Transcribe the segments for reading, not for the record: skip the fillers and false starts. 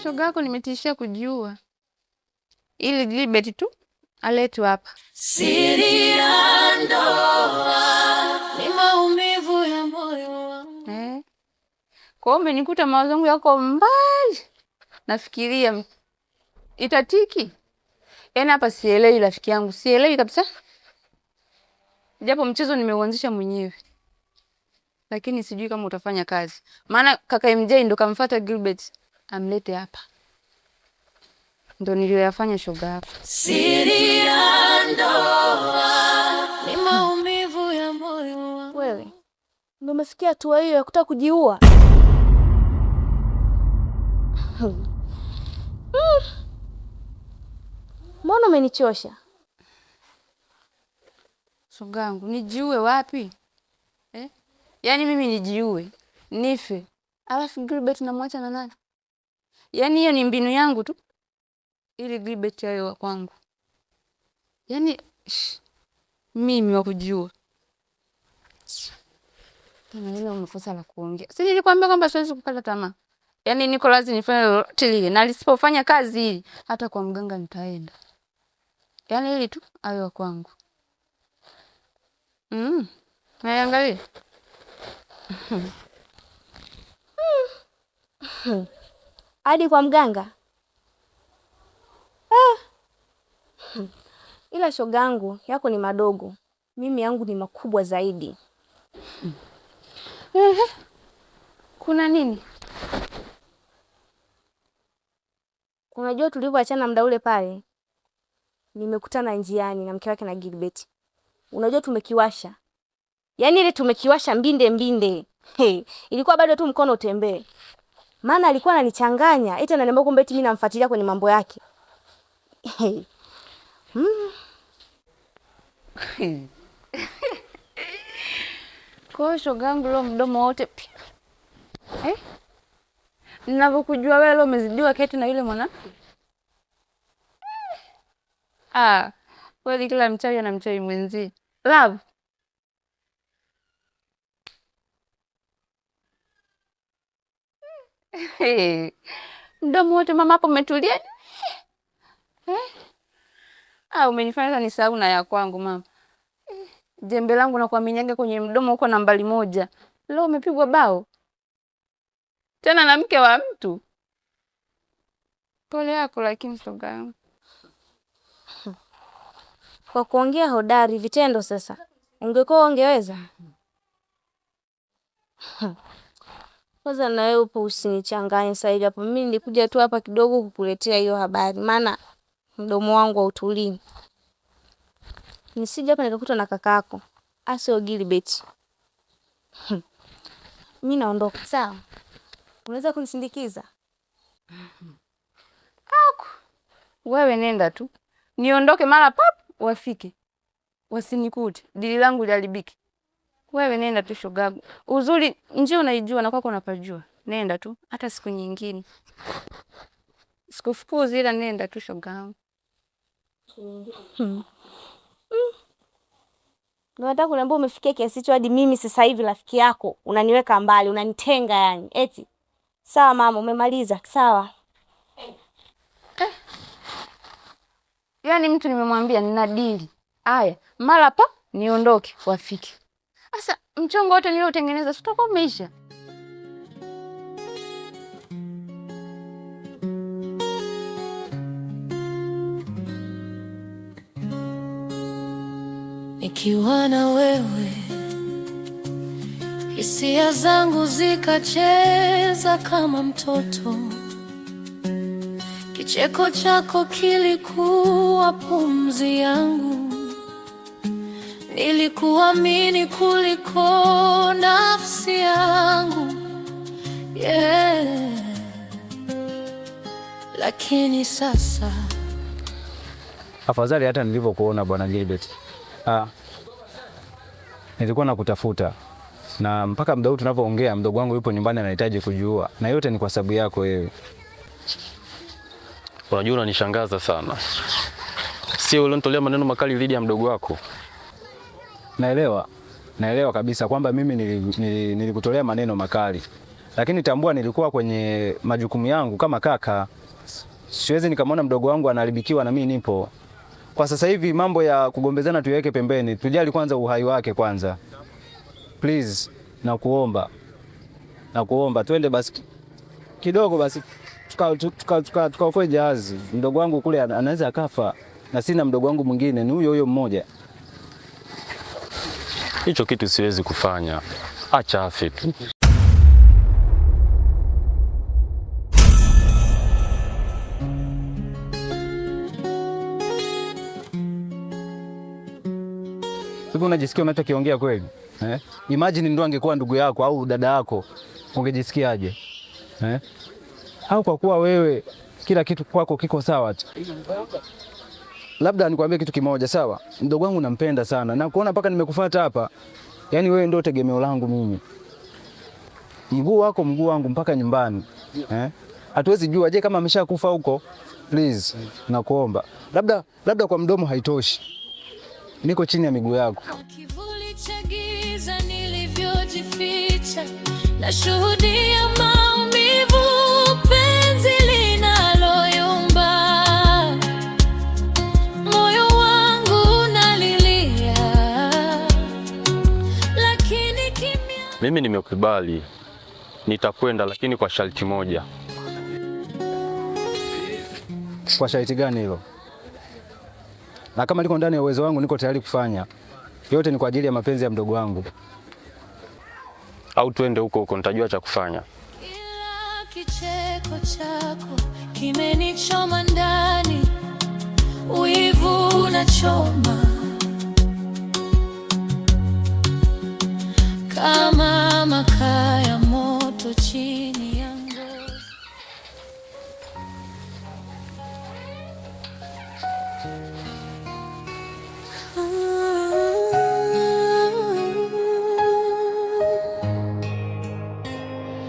Shoga yako nimetishia kujiua. Ili Gilbert tu aletwe hapa. Siri ya ndoa ni maumivu ya moyo wangu. Kwa hiyo umenikuta mawazo yangu yako mbali. Nafikiria itatiki. Yaani hapa sielewi rafiki yangu, sielewi kabisa. Japo mchezo nimeuanzisha mwenyewe. Lakini sijui kama utafanya kazi. Maana kaka MJ ndo kamfuata Gilbert amlete hapa. Ndo niliyoyafanya shoga yako. Siri ya ndoa ni maumivu ya moyo wangu. Wewe ndio umesikia hatua hiyo ya kutaka kujiua? Mbona umenichosha? Shoga yangu, nijiue wapi? Yaani mimi nijiue, nife. Alafu Gilbert namwacha na nani? Yaani hiyo ni mbinu yangu tu. Ili Gilbert awe wa kwangu. Yaani mimi wa kujiua. Tena leo umekosa la kuongea. Si nilikwambia kwamba siwezi kukata tamaa. Yaani niko lazima nifanye lolote lile, na nisipofanya kazi hii hata kwa mganga nitaenda. Yaani ili tu awe wa kwangu. Naangalia. Hadi kwa mganga? Ila shogangu yako ni madogo. Mimi yangu ni makubwa zaidi. Kuna nini? Unajua tulivyoachana muda ule pale, nimekutana njiani na mke wake na Gilbert. Unajua tumekiwasha. Yaani ile tumekiwasha mbinde. Ilikuwa bado tu mkono utembee. Maana alikuwa ananichanganya, eti ananiambia kwamba eti mimi namfuatilia kwenye mambo yake. Kwa shogangu leo mdomo wote. Ninavyokujua wewe leo umezidiwa keti na yule mwanamke. Kweli kila mchawi ana mchawi mwenzie. Love. Mdomo wote mama hapo umetulia. Umenifanya nisahau na ya kwangu mama. Jembe langu na kuaminiaga kwenye mdomo uko nambari 1. Leo umepigwa bao. Tena na mke wa mtu. Pole yako lakini shoga yangu. Kwa kuongea hodari, vitendo sasa. Ungekuwa ungeweza? Kwanza na wewe upo usinichanganye sasa hivi hapo. Mimi nilikuja tu hapa kidogo kukuletea hiyo habari. Maana mdomo wangu hautulii. Nisije hapa nikakuta na kakako. Asio Gilbert. Mimi naondoka. Sawa. Unaweza kunisindikiza? Wewe nenda tu. Niondoke mara pap wafike. Wasinikute. Dili langu liharibike. Wewe nenda tu shogagu. Uzuri njia unaijua na kwako unapajua. Nenda tu hata siku nyingine. Sikufukuzi ila nenda tu shogagu. Unataka kuniambia umefikia kiasi hicho hadi mimi sasa hivi rafiki yako unaniweka mbali, unanitenga yani. Eti. Sawa mama, umemaliza. Sawa. Yaani mtu nimemwambia nina dili. Haya, mara pa niondoke wafike. Sasa mchongo wote niliotengeneza sitakuwa umeisha. Nikiwa na wewe hisia zangu zikacheza kama mtoto. Kicheko chako kilikuwa pumzi yangu. Nilikuamini kuliko nafsi yangu. Lakini sasa afadhali hata nilivyokuona bwana Gilbert. Nilikuwa nakutafuta. Na mpaka muda huu tunapoongea mdogo wangu yupo nyumbani anahitaji kujiua. Na yote ni kwa sababu yako wewe. Unajua unanishangaza sana. Sio ulionitolea maneno makali dhidi ya mdogo wako. Naelewa kabisa kwamba mimi nilikutolea maneno makali. lakini tambua nilikuwa kwenye majukumu yangu kama kaka. Siwezi nikamwona mdogo wangu anaharibikiwa na mimi nipo. Kwa sasa hivi mambo ya kugombezana tuweke pembeni. Tujali kwanza uhai wake kwanza. Please, nakuomba. Nakuomba twende basi kidogo basi tukaokoe jahazi. Mdogo wangu kule anaweza akafa na sina mdogo wangu mwingine, ni huyo mmoja. Hicho kitu siwezi kufanya. Acha afe tu. Hivi unajisikia unachokiongea kweli? Imagine ndo angekuwa ndugu yako au dada yako, ungejisikiaje? Au kwa kuwa wewe kila kitu kwako kiko sawa tu. Labda nikwambie kitu kimoja, sawa? Mdogo wangu nampenda sana na kuona mpaka nimekufuata hapa. Yaani wewe ndio tegemeo langu mimi. Mguu wako mguu wangu mpaka nyumbani. Hatuwezi jua je kama ameshakufa huko. Please, nakuomba. Labda kwa mdomo haitoshi. Niko chini ya miguu yako. Kivuli cha giza nilivyojificha, nashuhudia maumivu, penzi linaloyumba, moyo wangu unalilia, lakini kimya. Mimi nimekubali, nitakwenda lakini kwa sharti moja. Kwa sharti gani hilo? Na kama liko ndani ya uwezo wangu niko tayari kufanya. Yote ni kwa ajili ya mapenzi ya mdogo wangu. Au tuende huko nitajua cha kufanya. Ila kicheko chako kimenichoma ndani, wivu unachoma kama makaa ya moto chini ya ngozi.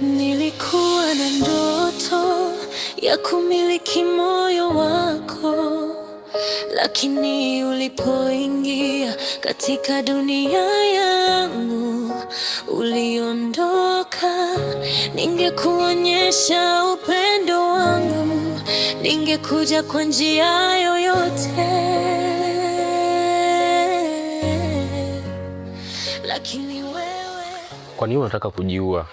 Nilikuwa na ndoto ya kumiliki moyo wako, lakini ulipoingia katika dunia yangu uliondoka. Ningekuonyesha upendo wangu, ningekuja kwa njia yoyote, lakini wewe. Kwa nini unataka kujiua?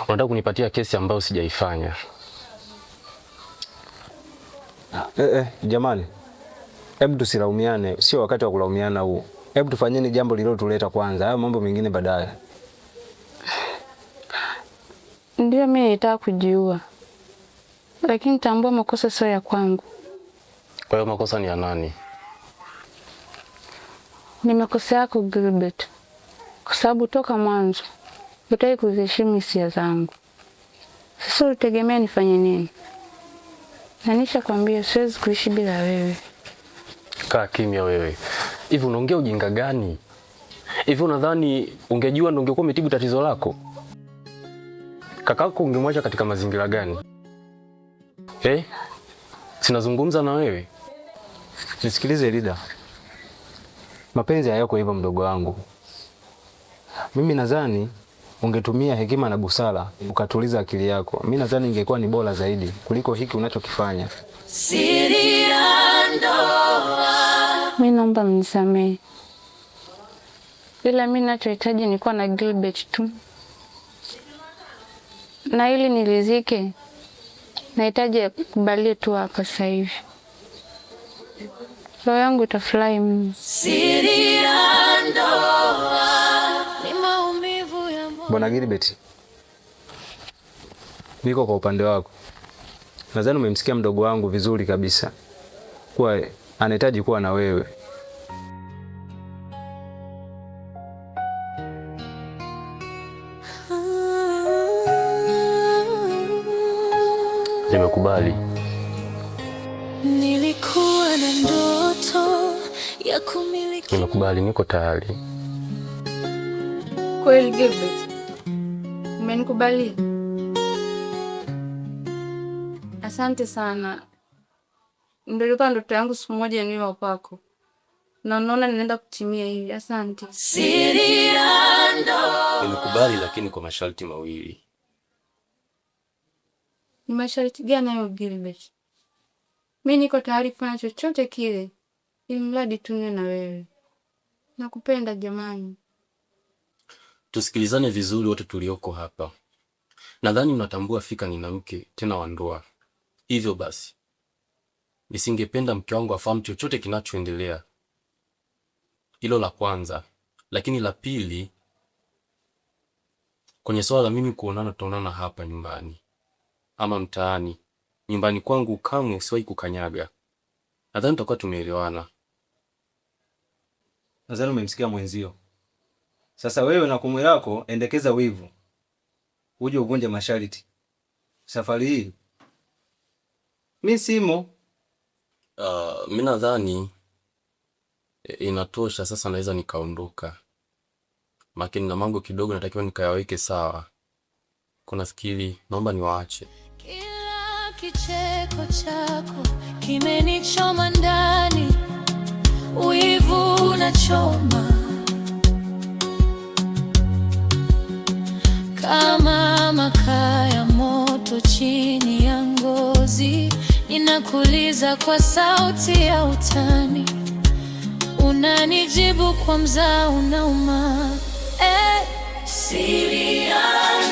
Unataka kunipatia kesi ambayo sijaifanya? Jamani. Hebu tusilaumiane, sio wakati wa kulaumiana huu. Hebu tufanyeni jambo lililotuleta kwanza, hayo mambo mengine baadaye. Ndio mimi nitaka kujiua. Lakini tambua makosa sio ya kwangu. Kwa hiyo makosa ni ya nani? Ni makosa yako Gilbert. Kwa sababu toka mwanzo hutaki kuziheshimu hisia zangu. Sasa utegemea nifanye nini? Na nishakwambia siwezi kuishi bila wewe. Kaa kimya wewe. Hivi unaongea ujinga gani? Hivi unadhani ungejua ndio ungekuwa umetibu tatizo lako? Kakako ungemwacha katika mazingira gani? Sinazungumza na wewe. Nisikilize Lida. Mapenzi hayako hivyo mdogo wangu. Mimi nadhani ungetumia hekima na busara ukatuliza akili yako. Mimi nadhani ingekuwa ni bora zaidi kuliko hiki unachokifanya. Siri ya ndoa. Mimi naomba mnisamehe. Ila mimi ninachohitaji ni kuwa na Gilbert tu. Na ili nilizike, nahitaji kukubalia tu hapa sasa hivi. Roho yangu itafurahi mimi. Siri ya ndoa ni maumivu ya moyo. Bwana Gilbert, niko kwa upande wako. Nadhani umemsikia mdogo wangu vizuri kabisa. Kwa anahitaji kuwa na wewe. Nimekubali. Nilikuwa na ndoto ya kumiliki. Nimekubali, niko tayari. Kweli Gilbert? Umenikubalia? Asante sana. Ndio ilikuwa ndoto yangu siku moja niwe wapako. Na naona ninaenda kutimia hivi. Asante. Siri ya ndoa. Nimekubali lakini kwa masharti mawili. Ni masharti gani hayo Gilbert? Mimi niko tayari kufanya chochote kile ili mradi tuwe na wewe. Nakupenda jamani. Tusikilizane vizuri wote tulioko hapa. Nadhani mnatambua fika nina mke tena wa ndoa. Hivyo basi nisingependa mke wangu afahamu chochote kinachoendelea. Hilo la kwanza. Lakini la pili, kwenye swala la mimi kuonana tutaonana hapa nyumbani ama mtaani. Nyumbani kwangu kamwe usiwahi kukanyaga. Nadhani tutakuwa tumeelewana. Nadhani umemsikia mwenzio. Sasa wewe na kumwe lako endekeza wivu. Uje uvunje masharti. Safari hii mimi simo. Mimi nadhani inatosha sasa, naweza nikaondoka. Makini na mambo kidogo natakiwa nikayaweke sawa. Kuna fikiri naomba niwaache. Kila kicheko chako kimenichoma ndani. Wivu unachoma kama makaa ya moto chini ya ngozi. Ninakuuliza kwa sauti ya utani, unanijibu kwa mzaa unauma. Siri ya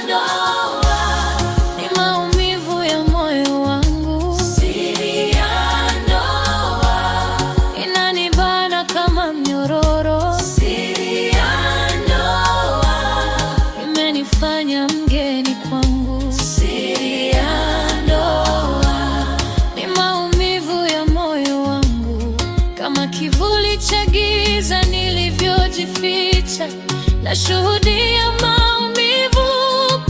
ndoa ni maumivu ya moyo wangu. Siri ya ndoa inanibana kama mnyororo. Siri ya ndoa imenifanya mgeni kwangu. Siri ya ndoa ni maumivu ya moyo wangu, kama kivuli cha giza nilivyojificha. Nashuhudia maumivu,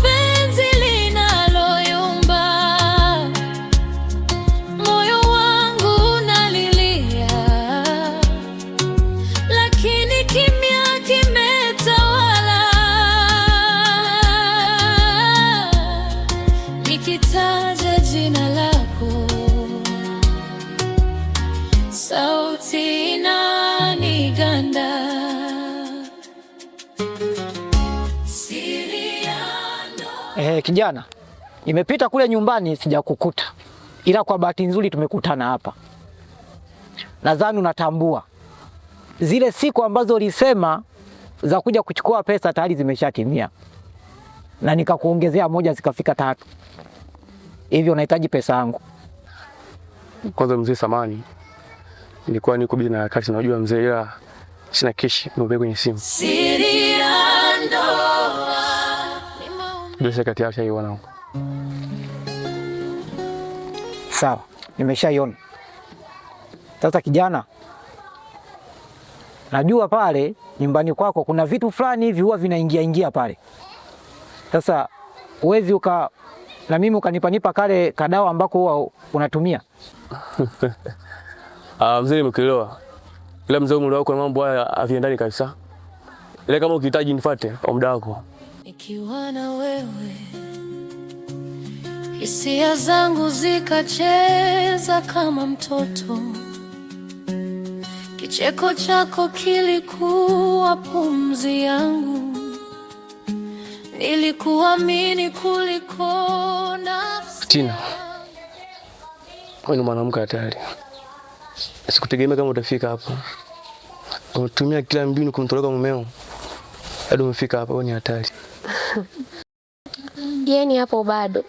penzi linaloyumba. Moyo wangu unalilia, lakini kimya kimetawala. Nikitaja jina lako, sauti inaniganda. Kijana, nimepita kule nyumbani sijakukuta, ila kwa bahati nzuri tumekutana hapa. Nadhani unatambua zile siku ambazo ulisema za kuja kuchukua pesa tayari zimeshatimia, na nikakuongezea moja zikafika 3. Hivyo unahitaji pesa yangu. Kwanza mzee, samani, nilikuwa niko bizi na wakati, najua mzee, ila sina keshi, niombe kwenye simu. Siri ya ndoa Bila kati yao wangu. Sawa, nimeshaiona. Sasa kijana, najua pale nyumbani kwako kuna vitu fulani hivi huwa vinaingia pale. Sasa uwezi na mimi ukanipanipa kale kadawa ambako huwa unatumia. Mzee, nimekuelewa. Ila mzee, mwili wako na mambo haya haviendani kabisa. Ile kama ukihitaji nifuate kwa muda wako. Nikiwa na wewe hisia zangu zikacheza kama mtoto. Kicheko chako kilikuwa pumzi yangu. Nilikuamini kuliko nafsi. Tina, wewe ni mwanamke hatari. Sikutegemea kama utafika hapa. Unatumia kila mbinu kumtoroka mumeo. Hadi umefika hapa, wewe ni hatari. Yeni hapo bado.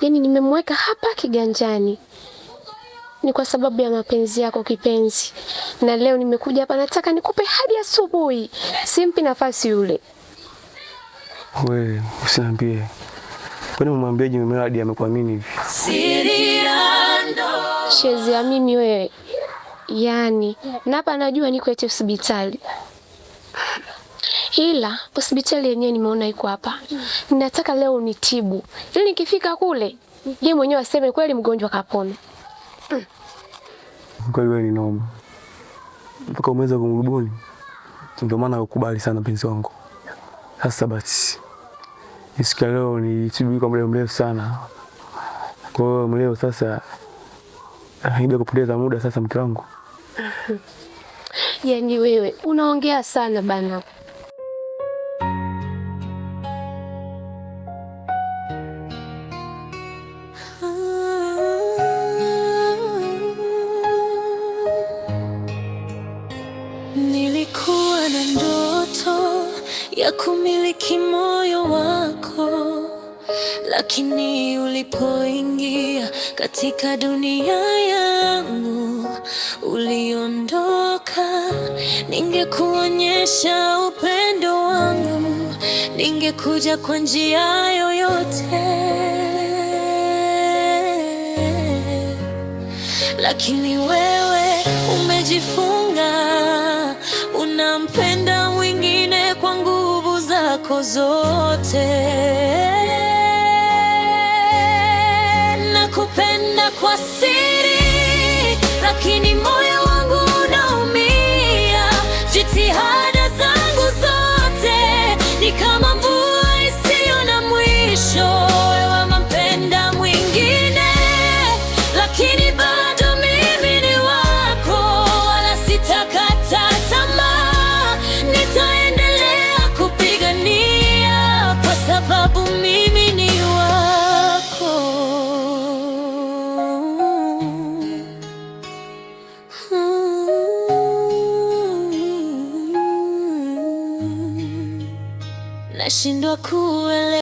Yeni nimemweka hapa kiganjani. Ni kwa sababu ya mapenzi yako kipenzi. Na leo nimekuja hapa nataka nikupe hadi asubuhi. Simpi nafasi yule. Wewe usiniambie. Kwani umwambieje mumeo hadi amekuamini hivi? Siri ya ndoa. Shezi ya mimi wewe. Yaani, na hapa najua niko eti hospitali. Ila hospitali yenyewe nimeona iko hapa. Ninataka leo unitibu. Ili nikifika kule, yeye mwenyewe aseme kweli mgonjwa kapona. Kwa hiyo ni noma. Mpaka umeweza kumrubuni. Ndio maana ukubali sana penzi wangu. Sasa basi. Siku leo ni tibu kwa muda mrefu sana. Kwa hiyo leo sasa haida kupoteza muda sasa mke wangu. Yaani wewe unaongea sana bana. ya kumiliki moyo wako, lakini ulipoingia katika dunia yangu uliondoka. Ningekuonyesha upendo wangu, ningekuja kwa njia yoyote, lakini wewe umejifunga, unampenda mwingine kwa nguvu zako zote. Nakupenda kwa siri, lakini moyo wangu unaumia. Jitihada zangu zote ni kama mvua isiyo na mwisho. Wewe wampenda mwingine, lakini bado mimi ni wako, wala sitakata tamaa. Nitaendelea kupigania kwa sababu mimi ni wako. Nashindwa kuelewa.